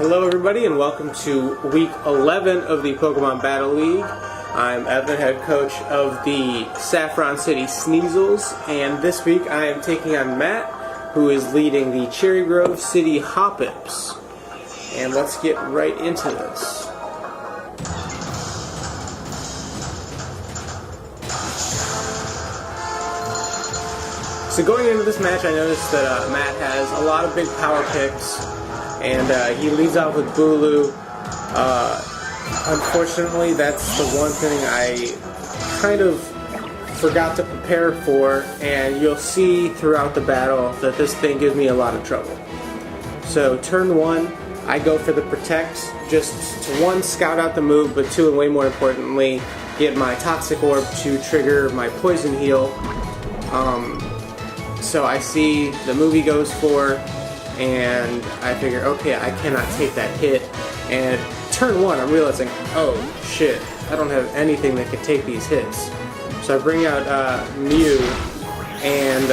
Hello everybody and welcome to week 11 of the Pokemon Battle League. I'm Evan, head coach of the Saffron City Sneasels, and this week I am taking on Matt, who is leading the Cherrygrove City Hoppips. And let's get right into this. So going into this match, I noticed that Matt has a lot of big power picks, and he leads off with Bulu. Unfortunately, that's the one thing I kind of forgot to prepare for, and you'll see throughout the battle that this thing gives me a lot of trouble. So turn one, I go for the Protect, just to one, scout out the move, but two, and way more importantly, get my Toxic Orb to trigger my Poison Heal. So I see the move he goes for, and I figure, okay, I cannot take that hit. And turn one, I'm realizing, oh shit, I don't have anything that could take these hits. So I bring out Mew, and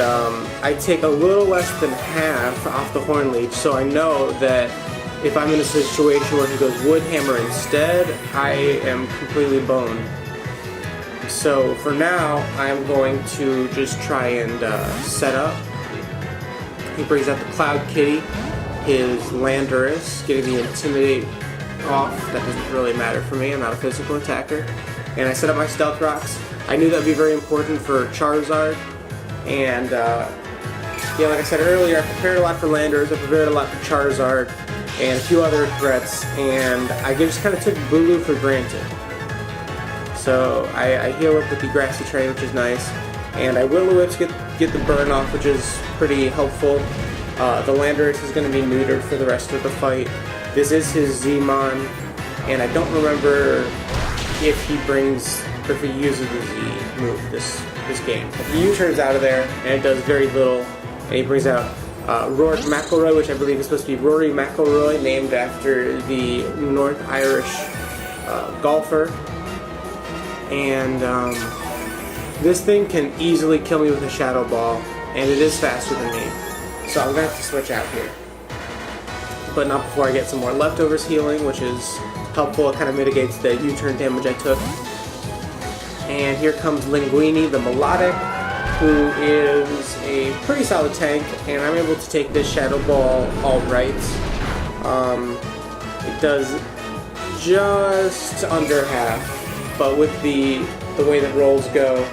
I take a little less than half off the Horn Leech, so I know that if I'm in a situation where he goes Wood Hammer instead, I am completely boned. So for now, I'm going to just try and set up. He brings out the Cloud Kitty, his Landorus, getting the Intimidate off. That doesn't really matter for me, I'm not a physical attacker. And I set up my Stealth Rocks. I knew that would be very important for Charizard. And yeah, like I said earlier, I prepared a lot for Landorus, I prepared a lot for Charizard, and a few other threats, and I just kind of took Bulu for granted. So I heal up with the Grassy Train, which is nice, and I Will-O-Wisp get the burn off, which is pretty helpful. The Landorus is going to be neutered for the rest of the fight. This is his Z-Mon, and I don't remember if he brings, or if he uses the Z move this game. He U-turns out of there, and it does very little, and he brings out Rourke McElroy, which I believe is supposed to be Rory McIlroy, named after the North Irish golfer. And this thing can easily kill me with a Shadow Ball, and it is faster than me. So I'm going to have to switch out here. But not before I get some more leftovers healing, which is helpful. It kind of mitigates the U-turn damage I took. And here comes Linguini, the Melodic, who is a pretty solid tank, and I'm able to take this Shadow Ball alright. It does just under half. But with the way that rolls go,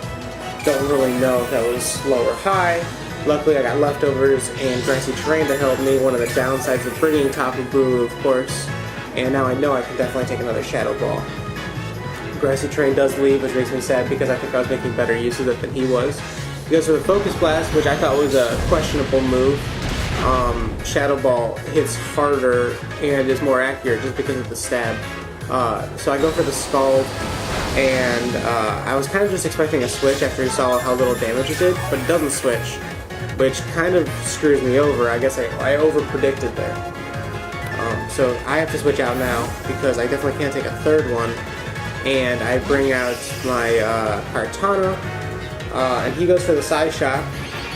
don't really know if that was low or high. Luckily I got leftovers and Grassy Terrain to help me, one of the downsides of bringing Tapu Bulu, of course. And now I know I can definitely take another Shadow Ball. Grassy Terrain does leave, which makes me sad because I think I was making better use of it than he was. He goes for the Focus Blast, which I thought was a questionable move. Shadow Ball hits harder and is more accurate just because of the stab. So I go for the Scald, and I was kind of just expecting a switch after he saw how little damage it did, but it doesn't switch, which kind of screws me over. I guess I over-predicted there. So I have to switch out now, because I definitely can't take a third one, and I bring out my Kartana, and he goes for the Side Shot,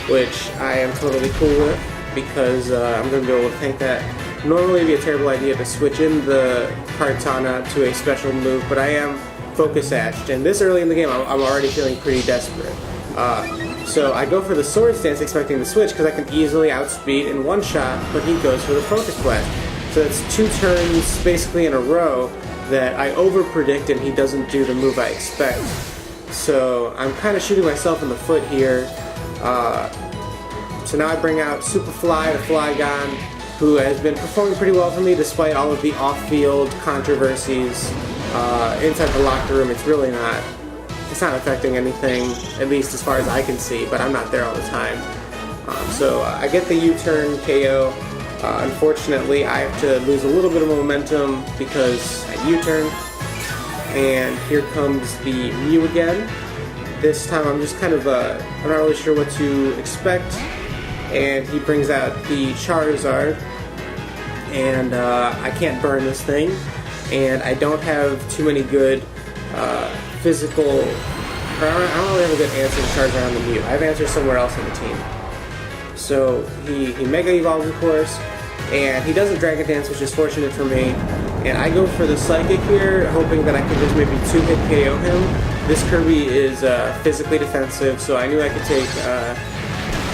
which I am totally cool with, because I'm going to be able to tank that. Normally it would be a terrible idea to switch in the Kartana to a special move, but I am Focus Ashed, and this early in the game I'm already feeling pretty desperate. So I go for the Swords Dance expecting the switch because I can easily outspeed in one shot, but he goes for the Focus Blast. So it's two turns basically in a row that I over-predict and he doesn't do the move I expect. So I'm kind of shooting myself in the foot here. So now I bring out Superfly, the Flygon, who has been performing pretty well for me despite all of the off-field controversies. Inside the locker room, it's not affecting anything, at least as far as I can see, but I'm not there all the time. So I get the U-turn KO. Unfortunately, I have to lose a little bit of momentum because I U-turn. And here comes the Mew again. This time I'm just kind of, I'm not really sure what to expect. And he brings out the Charizard. And I can't burn this thing. And I don't have too many good physical, I don't really have a good answer to Charizard on the Mew. I have answers somewhere else on the team. So he Mega Evolves, of course, and he does a Dragon Dance, which is fortunate for me. And I go for the Psychic here, hoping that I can just maybe 2-hit KO him. This Kirby is physically defensive, so I knew I could take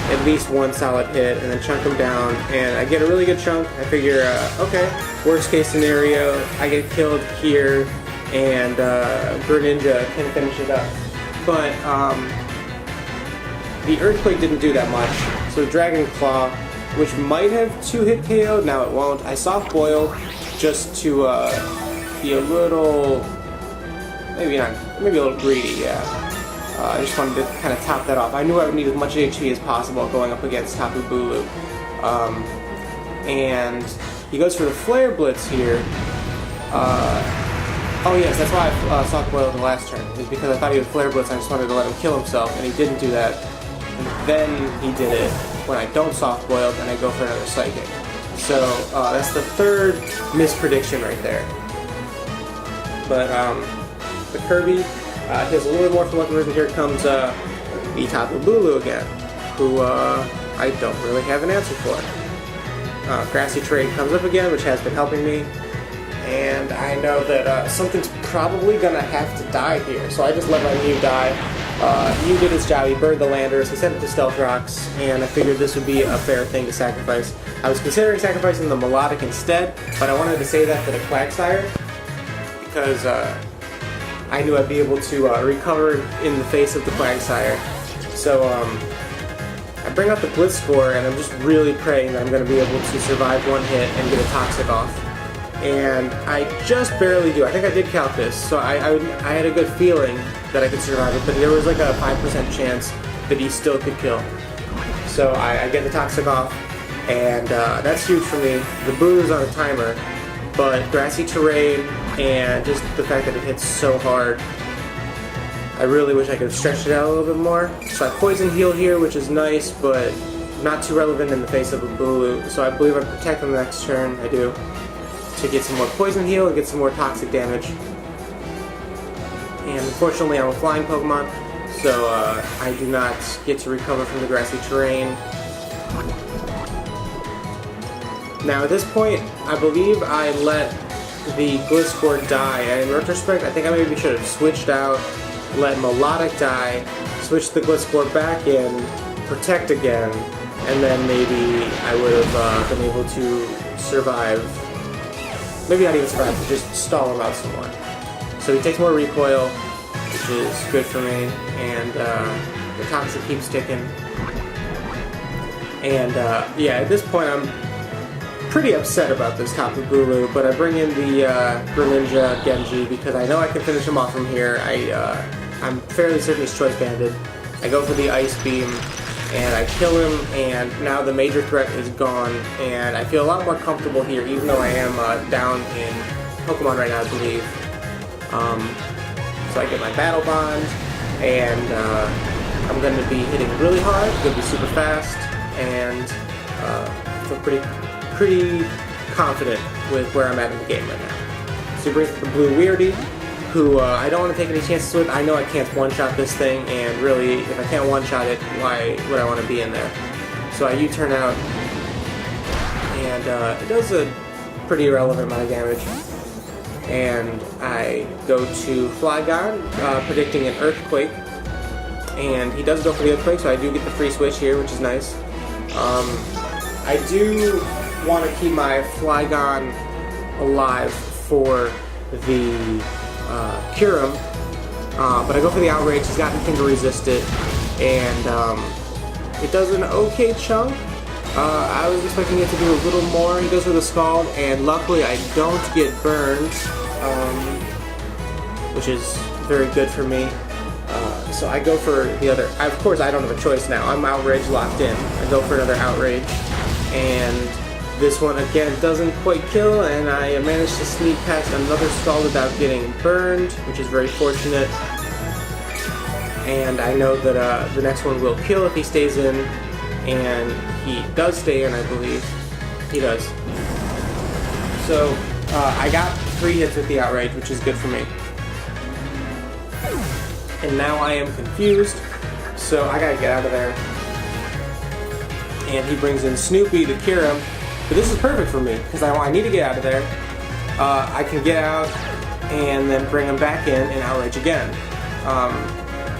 at least one solid hit and then chunk him down. And I get a really good chunk. I figure, okay, worst case scenario, I get killed here, and Greninja can finish it up. But the Earthquake didn't do that much. So Dragon Claw, which might have 2-hit KO, now it won't. I Soft Boil just to be a little, maybe a little greedy, yeah. I just wanted to kind of top that off. I knew I would need as much HP as possible going up against Tapu Bulu. And he goes for the Flare Blitz here. Oh yes, that's why I Soft Boiled the last turn, is because I thought he would Flare Blitz, I just wanted to let him kill himself, and he didn't do that. And then he did it when I don't Soft Boil, and I go for another Psychic. So that's the third misprediction right there. But the Kirby, he has a little bit more from Lucky Risen. Here comes the Tapu Bulu again, who I don't really have an answer for. Grassy Terrain comes up again, which has been helping me. And I know that something's probably gonna have to die here, so I just let my Mew die. Mew did his job, he burned the landers, he sent it to Stealth Rocks, and I figured this would be a fair thing to sacrifice. I was considering sacrificing the Melodic instead, but I wanted to say that for the Quagsire, because I knew I'd be able to recover in the face of the Quagsire. So I bring out the Blitzscore, and I'm just really praying that I'm going to be able to survive one hit and get a Toxic off. And I just barely do. I think I did count this, so I had a good feeling that I could survive it, but there was like a 5% chance that he still could kill. So I get the Toxic off, and that's huge for me. The Bulu's on a timer, but Grassy Terrain and just the fact that it hits so hard, I really wish I could have stretched it out a little bit more. So I Poison Heal here, which is nice, but not too relevant in the face of a Bulu. So I believe I protect him the next turn. I do. To get some more Poison Heal and get some more Toxic damage. And unfortunately I'm a flying Pokemon, so I do not get to recover from the Grassy Terrain. Now at this point, I believe I let the Blitzscore die, and in retrospect I think I maybe should have switched out, let Melodic die, switch the Blitzscore back in, protect again, and then maybe I would have been able to survive. Maybe not even survive, but just stall him out some more. So he takes more recoil, which is good for me, and the Toxic keeps ticking. And yeah, at this point I'm pretty upset about this Tapu Bulu, but I bring in the Greninja Genji because I know I can finish him off from here. I'm fairly certain he's Choice Banded. I go for the Ice Beam, and I kill him, and now the major threat is gone, and I feel a lot more comfortable here, even though I am down in Pokemon right now, I believe. So I get my Battle Bond, and I'm going to be hitting really hard, it's going to be super fast, and I feel pretty confident with where I'm at in the game right now. So he brings the Blue Weirdy, who I don't want to take any chances with. I know I can't one-shot this thing, and really, if I can't one-shot it, why would I want to be in there? So I U-turn out, and it does a pretty irrelevant amount of damage. And I go to Flygon, predicting an Earthquake, and he does go for the Earthquake, so I do get the free switch here, which is nice. I do want to keep my Flygon alive for the Kyurem, but I go for the Outrage. He's got nothing to resist it, and it does an okay chunk. I was expecting it to do a little more. He goes for the Scald, and luckily I don't get burned, which is very good for me. So I go for the other. Of course, I don't have a choice now. I'm Outrage locked in. I go for another Outrage, and this one again doesn't quite kill, and I managed to sneak past another Scald without getting burned, which is very fortunate. And I know that the next one will kill if he stays in, and he does stay in, I believe. He does. So I got 3 hits with the Outrage, which is good for me. And now I am confused, so I gotta get out of there. And he brings in Snoopy, the Kyurem, But this is perfect for me because I need to get out of there. I can get out and then bring them back in and outrage again.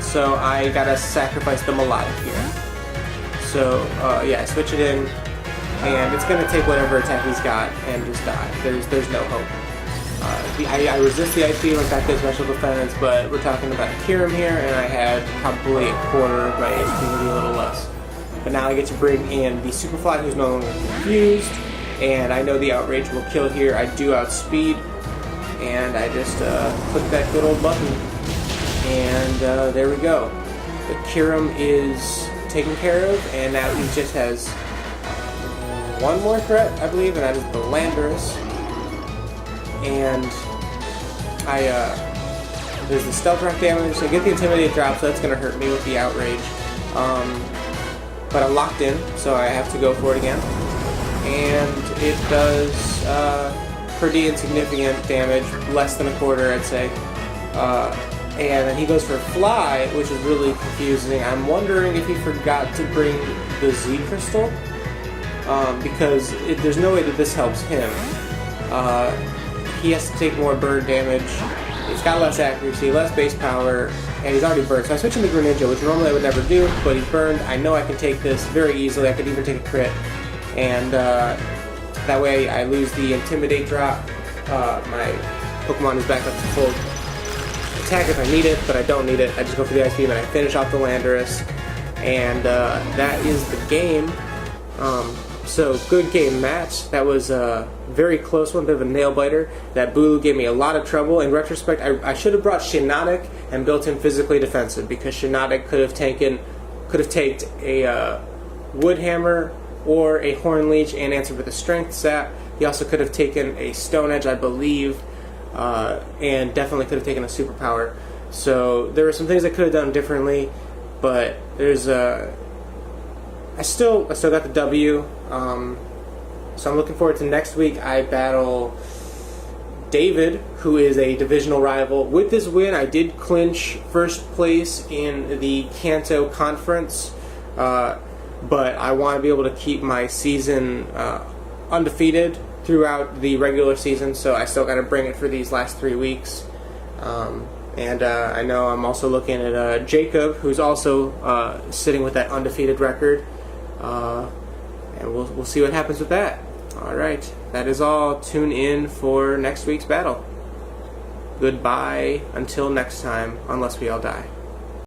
So I gotta sacrifice the melodic here. So yeah, I switch it in, and it's gonna take whatever attack he's got and just die. There's no hope. I resist the IP, went back to special defense, but we're talking about Kirim here, and I had probably a quarter of my HP, maybe a little less. But now I get to bring in the Superfly, who's no longer confused, and I know the outrage will kill here. I do outspeed, and I just click that good old button, and there we go. The Kirim is taken care of, and now he just has one more threat, I believe, and that is the Landorus. And there's the stealth rock damage. I get the intimidate drop, so that's going to hurt me with the outrage. But I'm locked in, so I have to go for it again. And it does pretty insignificant damage, less than a quarter, I'd say. And then he goes for fly, which is really confusing. I'm wondering if he forgot to bring the Z crystal, because there's no way that this helps him. He has to take more burn damage. He's got less accuracy, less base power, and he's already burned. So I switch him to Greninja, which normally I would never do, but he's burned. I know I can take this very easily. I could even take a crit, and that way I lose the Intimidate drop. My Pokemon is back up to full attack if I need it, but I don't need it. I just go for the Ice Beam and I finish off the Landorus, and that is the game. So good game match. That was a very close one, bit of a nail biter. That Bulu gave me a lot of trouble. In retrospect, I should have brought Shiinotic and built him physically defensive, because Shiinotic could have taken a Wood Hammer or a Horn Leech and answered with a Strength Sap. He also could have taken a Stone Edge, I believe, and definitely could have taken a Superpower. So there were some things I could have done differently, but there's I still got the W. So I'm looking forward to next week. I battle David, who is a divisional rival. With this win, I did clinch first place in the Kanto Conference, but I want to be able to keep my season undefeated throughout the regular season, so I still got to bring it for these last 3 weeks. And I know I'm also looking at Jacob, who's also sitting with that undefeated record. And we'll see what happens with that. Alright, that is all. Tune in for next week's battle. Goodbye until next time, unless we all die.